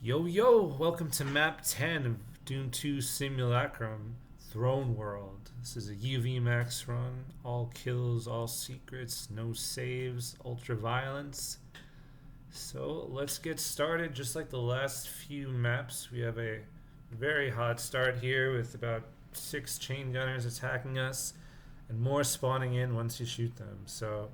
Yo yo, welcome to map 10 of Doom 2 Simulacrum, Throne World. This is a UV max run, all kills, all secrets, no saves, ultraviolence. So let's get started. Just like the last few maps, we have a very hot start here with about 6 chain gunners attacking us and more spawning in once you shoot them. So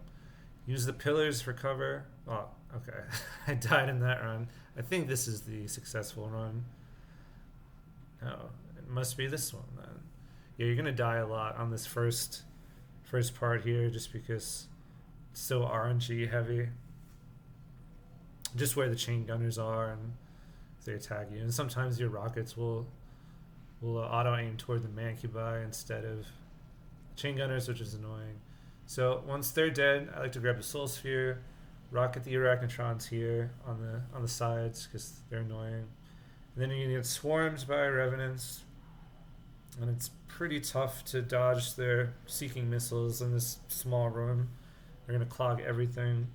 use the pillars for cover. Oh, okay. I died in that run. I think this is the successful run. No, it must be this one then. Yeah, you're gonna die a lot on this first part here, just because it's so RNG heavy. Just where the chain gunners are, and if they attack you, and sometimes your rockets will auto aim toward the mancubi instead of chain gunners, which is annoying. So once they're dead, I like to grab the soul sphere, rocket the arachnotrons here on the sides because they're annoying. And then you get swarmed by revenants, and it's pretty tough to dodge their seeking missiles in this small room. They're gonna clog everything.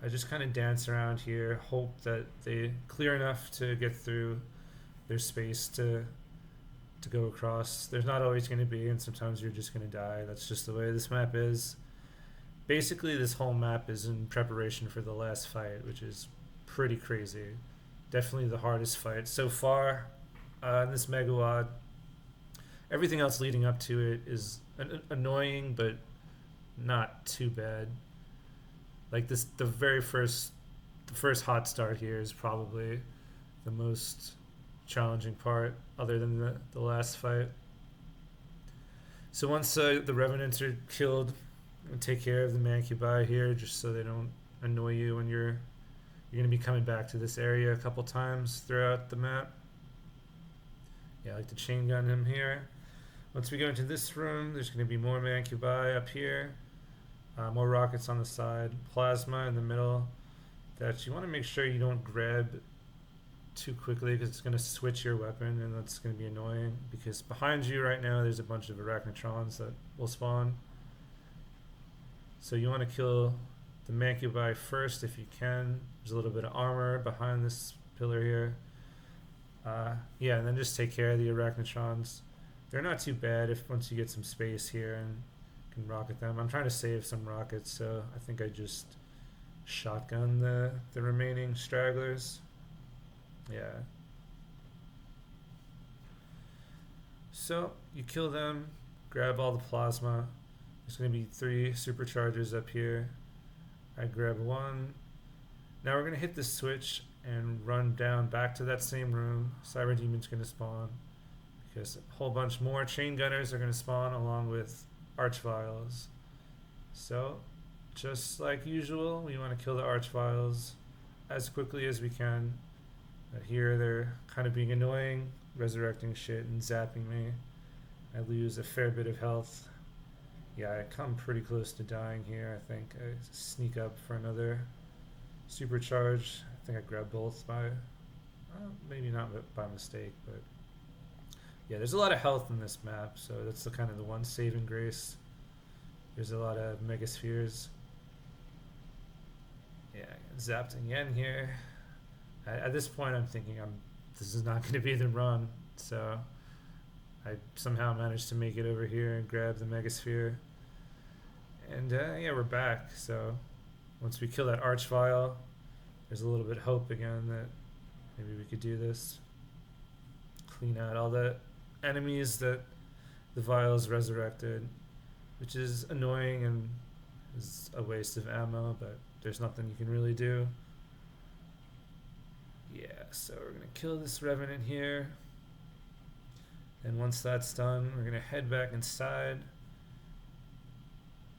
I just kind of dance around here, hope that they clear enough to get through their space to go across. There's not always going to be, and sometimes you're just going to die. That's just the way this map is. Basically, this whole map is in preparation for the last fight, which is pretty crazy. Definitely the hardest fight so far in this Megawad. Everything else leading up to it is annoying, but not too bad. Like this, the first hot start here is probably the most challenging part, other than the last fight. So once the revenants are killed, take care of the mancubi here, just so they don't annoy you when you're going to be coming back to this area a couple times throughout the map. Yeah, I like to chain gun him here. Once we go into this room, there's going to be more mancubi up here, more rockets on the side, plasma in the middle. That you want to make sure you don't grab too quickly because it's going to switch your weapon, and that's going to be annoying because behind you right now there's a bunch of arachnotrons that will spawn. So you want to kill the mancubi first if you can. There's a little bit of armor behind this pillar here. Yeah, and then just take care of the arachnotrons. They're not too bad if once you get some space here and can rocket them. I'm trying to save some rockets, so I think I just shotgun the remaining stragglers. Yeah. So you kill them, grab all the plasma. There's going to be 3 superchargers up here. I grab one. Now we're going to hit the switch and run down back to that same room. Cyber Demon's going to spawn because a whole bunch more chain gunners are going to spawn along with archviles. So just like usual, we want to kill the archviles as quickly as we can. But here they're kind of being annoying, resurrecting shit and zapping me. I lose a fair bit of health. Yeah, I come pretty close to dying here. I think I sneak up for another supercharge. I think I grab both by, maybe not by mistake, but yeah, there's a lot of health in this map, so that's the kind of the one saving grace. There's a lot of megaspheres. Yeah, zapped again here. At this point, I'm thinking this is not going to be the run, so I somehow managed to make it over here and grab the megasphere. And yeah, we're back. So once we kill that archvile, there's a little bit of hope again that maybe we could do this. Clean out all the enemies that the vials resurrected, which is annoying and is a waste of ammo, but there's nothing you can really do. Yeah, so we're going to kill this revenant here. And once that's done, we're going to head back inside.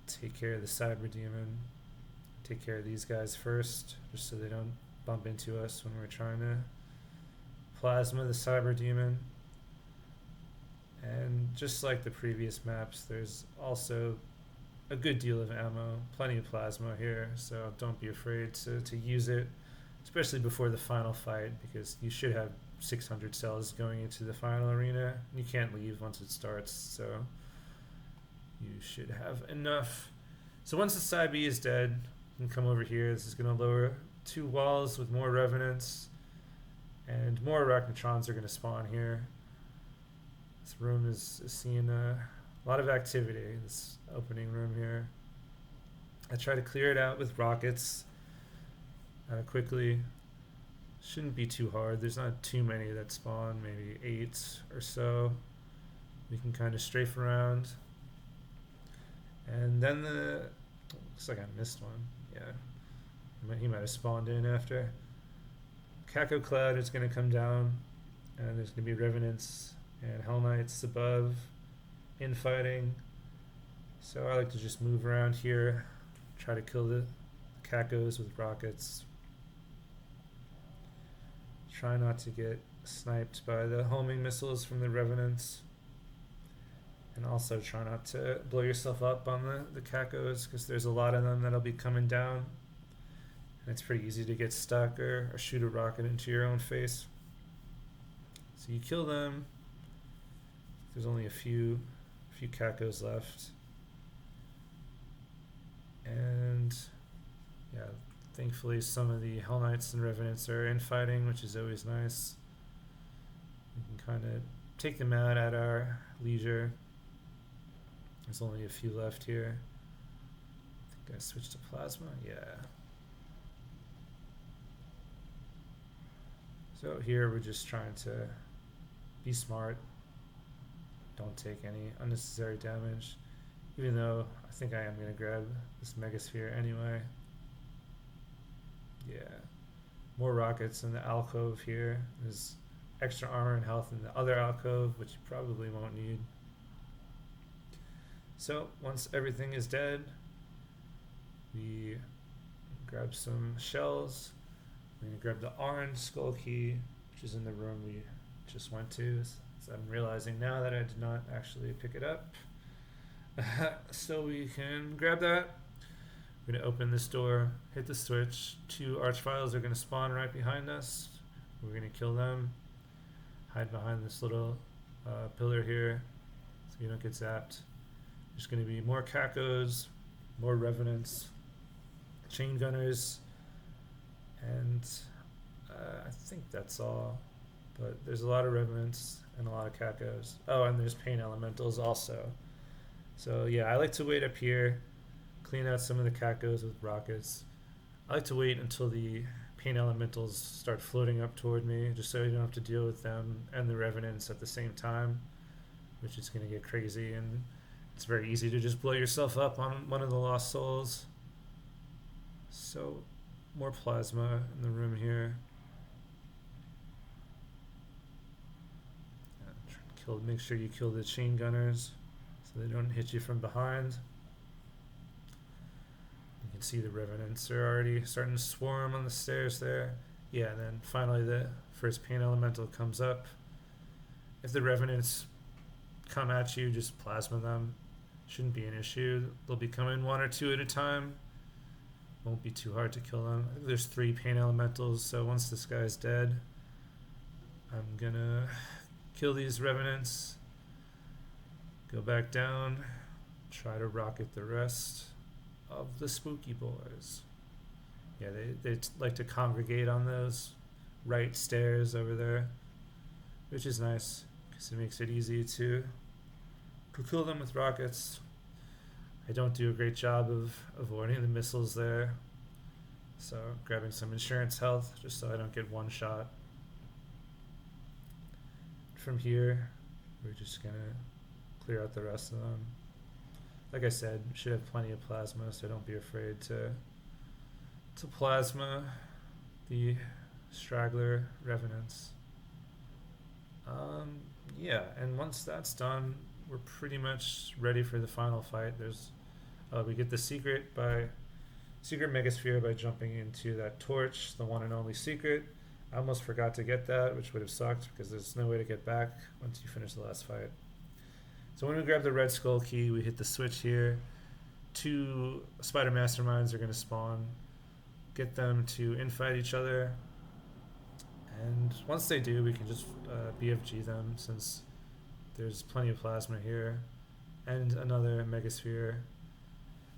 Take care of the cyber demon. Take care of these guys first, just so they don't bump into us when we're trying to plasma the cyber demon. And just like the previous maps, there's also a good deal of ammo, plenty of plasma here, so don't be afraid to use it, especially before the final fight, because you should have 600 cells going into the final arena. You can't leave once it starts, so you should have enough. So once the Psy B is dead, you can come over here. This is going to lower 2 walls with more revenants, And more Arachnotrons are going to spawn here. This room is seeing a lot of activity, this opening room here. I try to clear it out with rockets quickly. Shouldn't be too hard. There's not too many that spawn, maybe 8 or so. We can kind of strafe around. And then looks like I missed one. Yeah, he might have spawned in after. Caco Cloud is going to come down, and there's going to be Revenants and Hell Knights above, infighting. So I like to just move around here, try to kill the Cacos with rockets. Try not to get sniped by the homing missiles from the Revenants. And also try not to blow yourself up on the Cacos, because there's a lot of them that'll be coming down. And it's pretty easy to get stuck or shoot a rocket into your own face. So you kill them. There's only a few Cacos left. And yeah, thankfully some of the Hell Knights and Revenants are infighting, which is always nice. We can kind of take them out at our leisure. There's only a few left here. I think I switched to plasma. Yeah. So here we're just trying to be smart. Don't take any unnecessary damage. Even though I think I am going to grab this Megasphere anyway. Yeah. More rockets in the alcove here. There's extra armor and health in the other alcove, which you probably won't need. So once everything is dead, we grab some shells. I'm going to grab the orange skull key, which is in the room we just went to. So I'm realizing now that I did not actually pick it up. So we can grab that. We're going to open this door, hit the switch. 2 Archviles are going to spawn right behind us. We're going to kill them. Hide behind this little pillar here so you don't get zapped. There's going to be more Cacos, more Revenants, Chain Gunners, and I think that's all. But there's a lot of Revenants and a lot of Cacos. Oh, and there's Pain Elementals also. So yeah, I like to wait up here, clean out some of the Cacos with rockets. I like to wait until the Pain Elementals start floating up toward me, just so you don't have to deal with them and the Revenants at the same time, which is going to get crazy, and it's very easy to just blow yourself up on one of the Lost Souls. So, more plasma in the room here. Make sure you kill the Chain Gunners so they don't hit you from behind. You can see the Revenants are already starting to swarm on the stairs there. Yeah, and then finally the first Pain Elemental comes up. If the Revenants come at you, just plasma them. Shouldn't be an issue. They'll be coming 1 or 2 at a time. Won't be too hard to kill them. I think there's 3 Pain Elementals, so once this guy's dead, I'm gonna kill these Revenants, go back down, try to rocket the rest of the spooky boys. Yeah, they like to congregate on those right stairs over there, which is nice because it makes it easy to kill them with rockets. I don't do a great job of avoiding the missiles there, so grabbing some insurance health just so I don't get one shot. From here, we're just gonna clear out the rest of them. Like I said, should have plenty of plasma, so don't be afraid to plasma the straggler Revenants. Yeah, and once that's done, we're pretty much ready for the final fight. We get the secret Megasphere by jumping into that torch, the one and only secret. I almost forgot to get that, which would have sucked because there's no way to get back once you finish the last fight. So when we grab the red skull key, we hit the switch here. 2 Spider Masterminds are going to spawn. Get them to infight each other. And once they do, we can just BFG them since there's plenty of plasma here. And another Megasphere.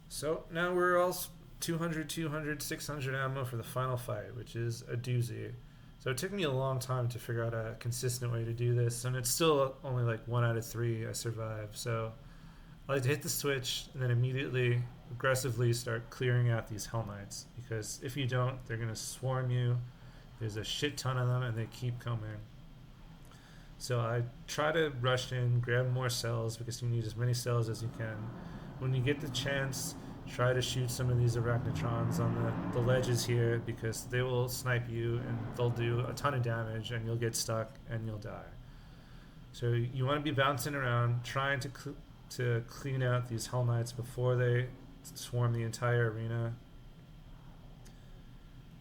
So now we're all 200, 600 ammo for the final fight, which is a doozy. So it took me a long time to figure out a consistent way to do this, and it's still only like 1 out of 3 I survive. So I like to hit the switch and then immediately, aggressively start clearing out these Hell Knights, because if you don't, they're gonna swarm you. There's a shit ton of them, and they keep coming. So I try to rush in, grab more cells because you need as many cells as you can. When you get the chance, try to shoot some of these arachnotrons on the ledges here, because they will snipe you and they'll do a ton of damage and you'll get stuck and you'll die. So you want to be bouncing around, trying to clean out these Hell Knights before they swarm the entire arena.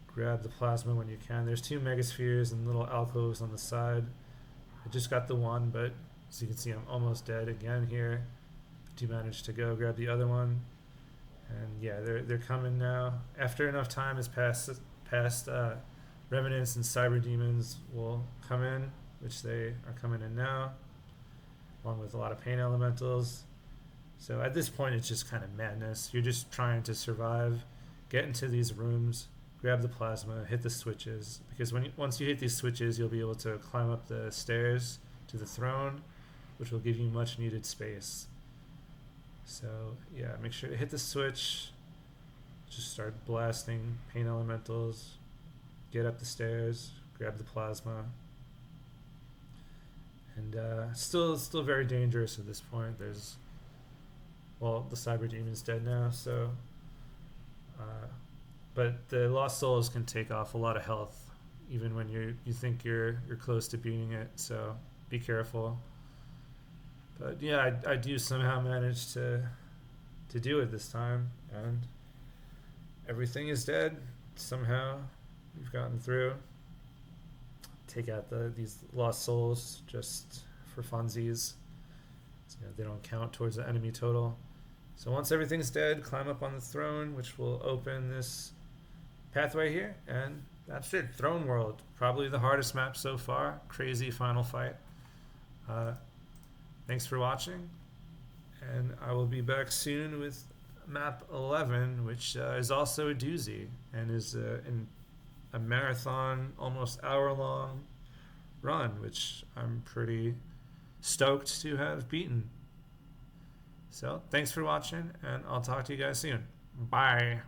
Grab the plasma when you can. There's 2 megaspheres and little alcoves on the side. I just got the one, but as you can see, I'm almost dead again here. Do manage to go grab the other one, and yeah, they're coming now. After enough time has passed, Revenants and Cyber Demons will come in, which they are coming in now, along with a lot of Pain Elementals. So at this point, it's just kind of madness. You're just trying to survive, get into these rooms, grab the plasma, hit the switches, because once you hit these switches, you'll be able to climb up the stairs to the throne, which will give you much needed space. So yeah, make sure to hit the switch, just start blasting Pain Elementals, get up the stairs, grab the plasma, and still very dangerous at this point. There's, well, the Cyber Demon's dead now, so but the Lost Souls can take off a lot of health even when you think you're close to beating it, so be careful. But yeah, I do somehow manage to do it this time, and everything is dead. Somehow we've gotten through. Take out these Lost Souls just for funsies. So, they don't count towards the enemy total. So once everything's dead, climb up on the throne, which will open this pathway here, and that's it. Throne World, probably the hardest map so far. Crazy final fight. Thanks for watching, and I will be back soon with map 11, which is also a doozy and is in a marathon, almost hour-long run, which I'm pretty stoked to have beaten. So thanks for watching, and I'll talk to you guys soon. Bye.